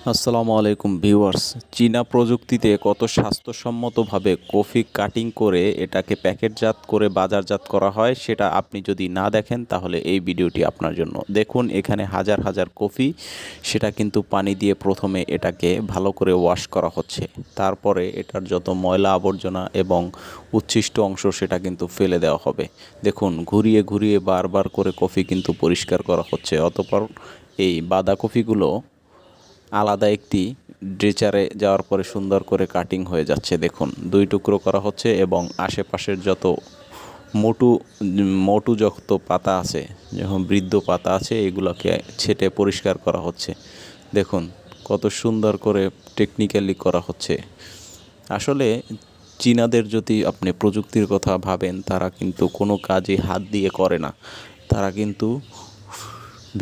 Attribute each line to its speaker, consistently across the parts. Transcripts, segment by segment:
Speaker 1: আসসালামু আলাইকুম ভিউয়ার্স। চীনা প্রযুক্তিতে কত স্বাস্থ্যসম্মতভাবে কফি কাটিং করে এটাকে প্যাকেটজাত করে বাজারজাত করা হয় সেটা আপনি যদি না দেখেন তাহলে এই ভিডিওটি আপনার জন্য। দেখুন এখানে হাজার হাজার কফি, সেটা কিন্তু পানি দিয়ে প্রথমে এটাকে ভালো করে ওয়াশ করা হচ্ছে। তারপরে এটার যত ময়লা আবর্জনা এবং উচ্ছিষ্ট অংশ সেটা কিন্তু ফেলে দেওয়া হবে। দেখুন ঘুরিয়ে ঘুরিয়ে বারবার করে কফি কিন্তু পরিষ্কার করা হচ্ছে। অতঃপর এই বাঁধাকপিগুলো আলাদা একটি ড্রেচারে যাওয়ার পরে সুন্দর করে কাটিং হয়ে যাচ্ছে। দেখুন দুই টুকরো করা হচ্ছে এবং আশেপাশের যত মোটু মোটু যত পাতা আছে, যখন বৃদ্ধ পাতা আছে, এগুলোকে ছেটে পরিষ্কার করা হচ্ছে। দেখুন কত সুন্দর করে টেকনিক্যালি করা হচ্ছে। আসলে চীনাদের যদি আপনি প্রযুক্তির কথা ভাবেন, তারা কিন্তু কোনো কাজই হাত দিয়ে করে না। তারা কিন্তু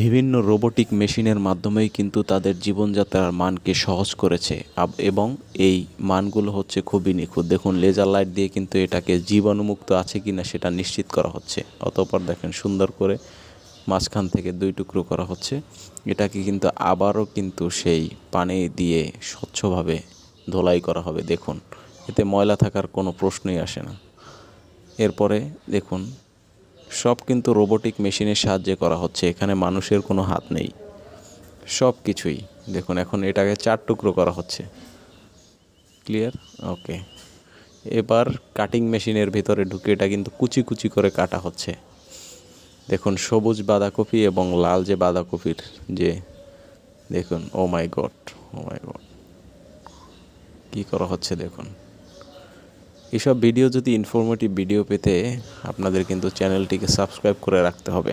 Speaker 1: বিভিন্ন রোবোটিক মেশিনের মাধ্যমেই কিন্তু তাদের জীবনযাত্রার মানকে সহজ করেছে এবং এই মানগুলো হচ্ছে খুবই নিখুঁত। দেখুন লেজার লাইট দিয়ে কিন্তু এটাকে জীবাণুমুক্ত আছে কিনা সেটা নিশ্চিত করা হচ্ছে। অতঃপর দেখেন সুন্দর করে মাঝখান থেকে দুই টুকরো করা হচ্ছে। এটাকে কিন্তু আবারও কিন্তু সেই পানি দিয়ে স্বচ্ছভাবে ধোলাই করা হবে। দেখুন এতে ময়লা থাকার কোনো প্রশ্নই আসে না। এরপরে দেখুন সব কিন্তু রোবোটিক মেশিনের সাহায্যে করা হচ্ছে, এখানে মানুষের কোনো হাত নেই। সব কিছুই দেখুন এখন এটাকে 4 টুকরো করা হচ্ছে। ক্লিয়ার? ওকে। এবার কাটিং মেশিনের ভিতরে ঢুকে এটা কিন্তু কুচি কুচি করে কাটা হচ্ছে। দেখুন সবুজ বাঁধাকপি এবং লাল যে বাঁধাকপির যে, দেখুন ও মাই গড, ও মাই গড, কী করা হচ্ছে দেখুন। এসব ভিডিও যদি ইনফরমেটিভ ভিডিও পেতে আপনাদের কিন্তু চ্যানেলটিকে সাবস্ক্রাইব করে রাখতে হবে।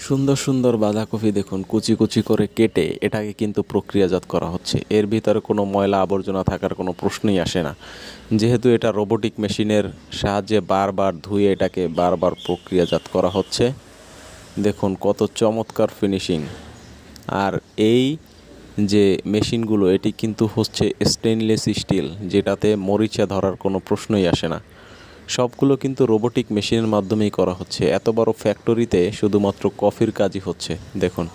Speaker 1: সুন্দর সুন্দর বাঁধাকপি দেখুন কুচি কুচি করে কেটে এটাকে কিন্তু প্রক্রিয়াজাত করা হচ্ছে। এর ভিতরে কোনো ময়লা আবর্জনা থাকার কোনো প্রশ্নই আসে না, যেহেতু এটা রোবোটিক মেশিনের সাহায্যে বারবার ধুয়ে এটাকে বারবার প্রক্রিয়াজাত করা হচ্ছে। দেখুন কত চমৎকার ফিনিশিং। আর এই যে মেশিনগুলো, এটি কিন্তু হচ্ছে স্টেনলেস স্টিল, যেটাতে মরিচা ধরার কোনো প্রশ্নই আসে না। সবগুলো কিন্তু রোবোটিক মেশিনের মাধ্যমেই করা হচ্ছে। এত বড় ফ্যাক্টরিতে শুধুমাত্র কফির কাজই হচ্ছে। দেখুন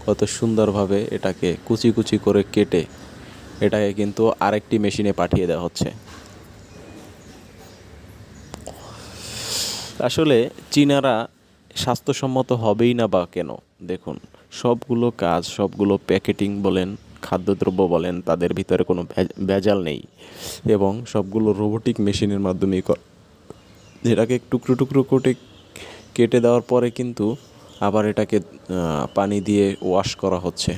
Speaker 1: কত সুন্দরভাবে এটাকে কুচি কুচি করে কেটে এটাকে কিন্তু আরেকটি মেশিনে পাঠিয়ে দেওয়া হচ্ছে। আসলে চীনারা স্বাস্থ্যসম্মত হবেই না বা কেন? দেখুন সবগুলো কাজ, সবগুলো প্যাকেটিং বলেন, খাদ্যদ্রব্য বলেন, তাদের ভিতরে কোনো ভেজাল নেই এবং সবগুলো রোবোটিক মেশিনের মাধ্যমেই এটাকে টুকরো টুকরো করে কেটে দেওয়ার পরে কিন্তু আবার এটাকে পানি দিয়ে ওয়াশ করা হচ্ছে।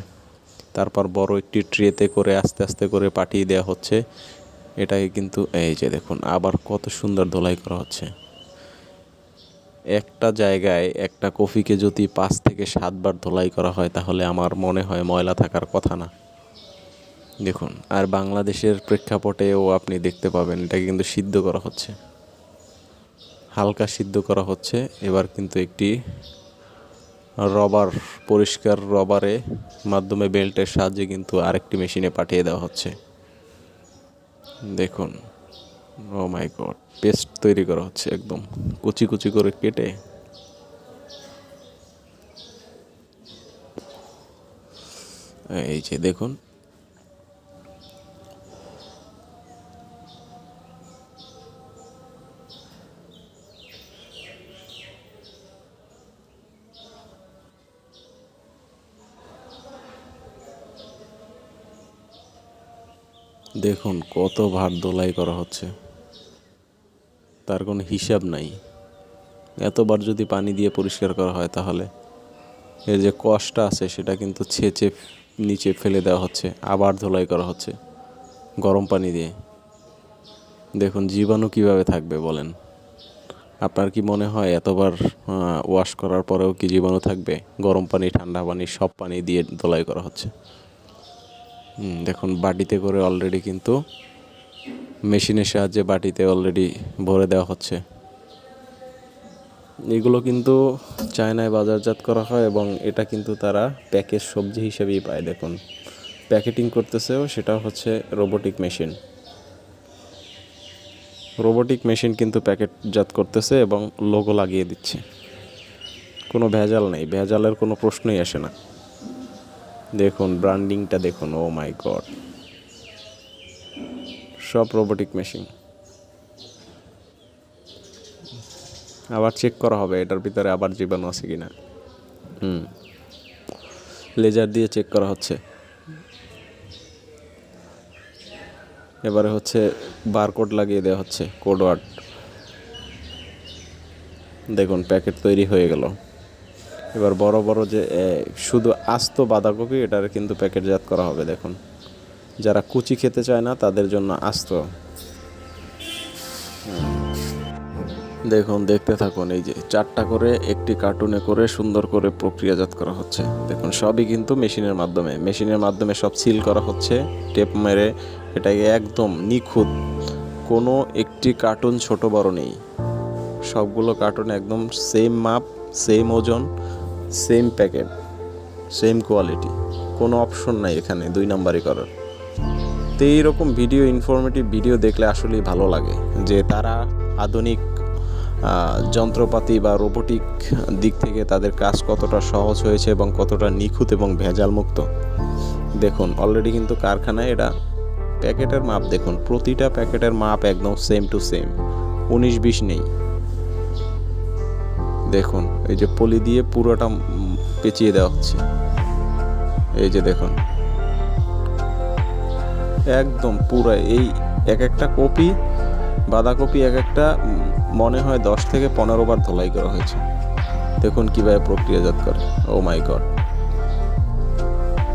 Speaker 1: তারপর বড় একটি ট্রেতে করে আস্তে আস্তে করে পাঠিয়ে দেওয়া হচ্ছে। এটাকে কিন্তু এই যে দেখুন আবার কত সুন্দর ধোলাই করা হচ্ছে। একটা জায়গায় একটা কফিকে যদি 5 থেকে 7 বার ধোলাই করা হয় তাহলে আমার মনে হয় ময়লা থাকার কথা না। দেখুন আর বাংলাদেশের প্রেক্ষাপটেও আপনি দেখতে পাবেন এটাকে কিন্তু সিদ্ধ করা হচ্ছে, হালকা সিদ্ধ করা হচ্ছে। এবার কিন্তু একটি রবার, পরিষ্কার রবারে মাধ্যমে বেল্টের সাহায্যে কিন্তু আরেকটি মেশিনে পাঠিয়ে দেওয়া হচ্ছে। দেখুন ও মাই গড, পেস্ট তৈরি করা হচ্ছে একদম কুচি কুচি করে কেটে। এই যে দেখুন দেখুন কত ভার ধোলাই করা হচ্ছে, তার কোনো হিসাব নাই। এতবার যদি পানি দিয়ে পরিষ্কার করা হয় তাহলে এর যে কষ্টটা আছে সেটা কিন্তু ছেঁচে নিচে ফেলে দেওয়া হচ্ছে, আবার ধোলাই করা হচ্ছে গরম পানি দিয়ে। দেখুন জীবাণু কিভাবে থাকবে বলেন? আপনার কি মনে হয় এতবার ওয়াশ করার পরেও কি জীবাণু থাকবে? গরম পানি, ঠান্ডা পানি, সব পানি দিয়ে ধোলাই করা হচ্ছে। দেখুন বাটিতে করে অলরেডি কিন্তু মেশিনের সাহায্যে বাটিতে অলরেডি ভরে দেওয়া হচ্ছে। এগুলো কিন্তু চায়নায় বাজারজাত করা হয় এবং এটা কিন্তু তারা প্যাকেজ সবজি হিসেবেই পায়। দেখুন প্যাকেটিং করতেছেও, সেটাও হচ্ছে রোবোটিক মেশিন। রোবোটিক মেশিন কিন্তু প্যাকেটজাত করতেছে এবং লোগো লাগিয়ে দিচ্ছে। কোনো ভেজাল নেই, ভেজালের কোনো প্রশ্নই আসে না। দেখুন ব্র্যান্ডিংটা দেখুন, ও মাই গড, সব রোবোটিক মেশিন। আবার চেক করা হবে এটার ভিতরে আবার জীবাণু আছে কিনা। লেজার দিয়ে চেক করা হচ্ছে। এবারে হচ্ছে বারকোড লাগিয়ে দেওয়া হচ্ছে, কোড ওয়ার্ড। দেখুন প্যাকেট তৈরি হয়ে গেল। এবার বড় বড় যে শুধু আস্ত বাঁধাকপি, এটার কিন্তু প্যাকেটজাত করা হবে। দেখুন যারা কুচি খেতে চায় না তাদের জন্য আস্ত। দেখুন দেখতে থাকুন, এই যে 4টা করে একটি কার্টুনে করে সুন্দর করে প্রক্রিয়াজাত করা হচ্ছে। দেখুন সবই কিন্তু মেশিনের মাধ্যমে সব সিল করা হচ্ছে, টেপ মেরে এটাকে একদম নিখুঁত। কোনো একটি কার্টুন ছোট বড় নেই, সবগুলো কার্টুন একদম সেম মাপ, সেম ওজন, সেম প্যাকেট, সেম কোয়ালিটি, কোনো অপশন নাই এখানে 2 নাম্বারই করার। তো এইরকম ভিডিও, ইনফরমেটিভ ভিডিও দেখলে আসলেই ভালো লাগে যে তারা আধুনিক যন্ত্রপাতি বা রোবোটিক দিক থেকে তাদের কাজ কতটা সহজ হয়েছে এবং কতটা নিখুঁত এবং ভেজাল মুক্ত। দেখুন অলরেডি কিন্তু কারখানায় এটা প্যাকেটের মাপ দেখুন, প্রতিটা প্যাকেটের মাপ একদম সেম টু সেম, 19-20 নেই। দেখুন এই যে পলি দিয়ে পুরোটা পেঁচিয়ে দেওয়া হচ্ছে। এই যে দেখুন একদম পুরো এই এক একটা কপি, বাঁধাকপি এক একটা মনে হয় 10 থেকে 15 বার ধোলাই করা হয়েছে। দেখুন কীভাবে প্রক্রিয়াজাত করে, ও মাই গড।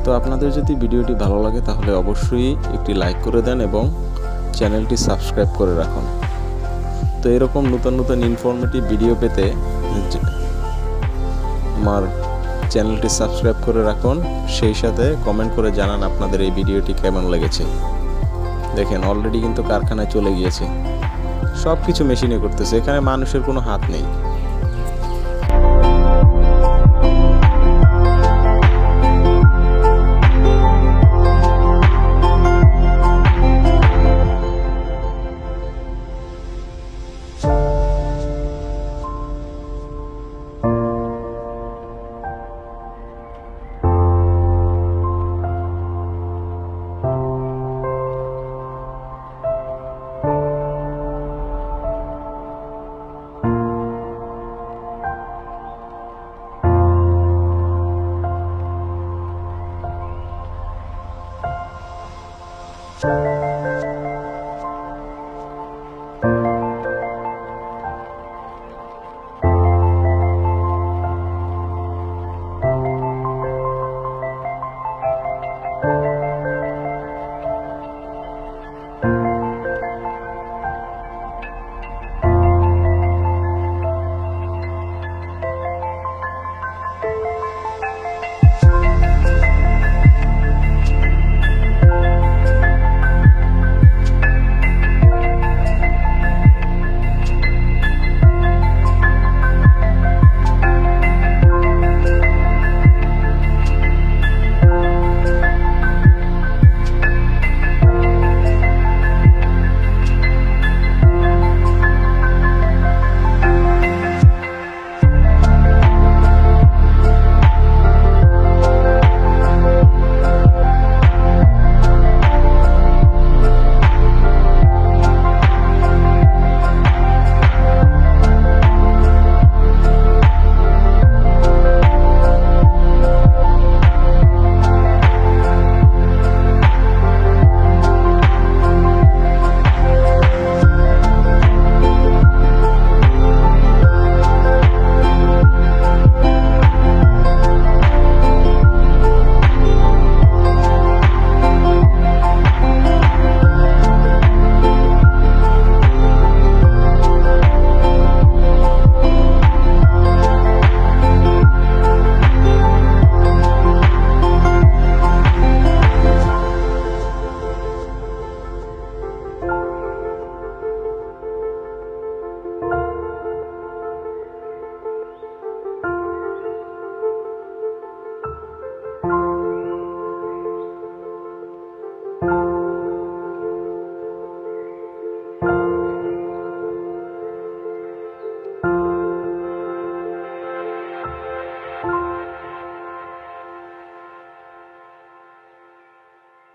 Speaker 1: তো আপনাদের যদি ভিডিওটি ভালো লাগে তাহলে অবশ্যই একটি লাইক করে দেন এবং চ্যানেলটি সাবস্ক্রাইব করে রাখুন। তো এরকম নতুন নতুন ইনফরমেটিভ ভিডিও পেতে আমার চ্যানেলটি সাবস্ক্রাইব করে রাখুন, সেই সাথে কমেন্ট করে জানান আপনাদের এই ভিডিওটি কেমন লেগেছে। দেখেন অলরেডি কিন্তু কারখানায় চলে গিয়েছে, সব কিছু মেশিনে করতেছে, এখানে মানুষের কোনো হাত নেই।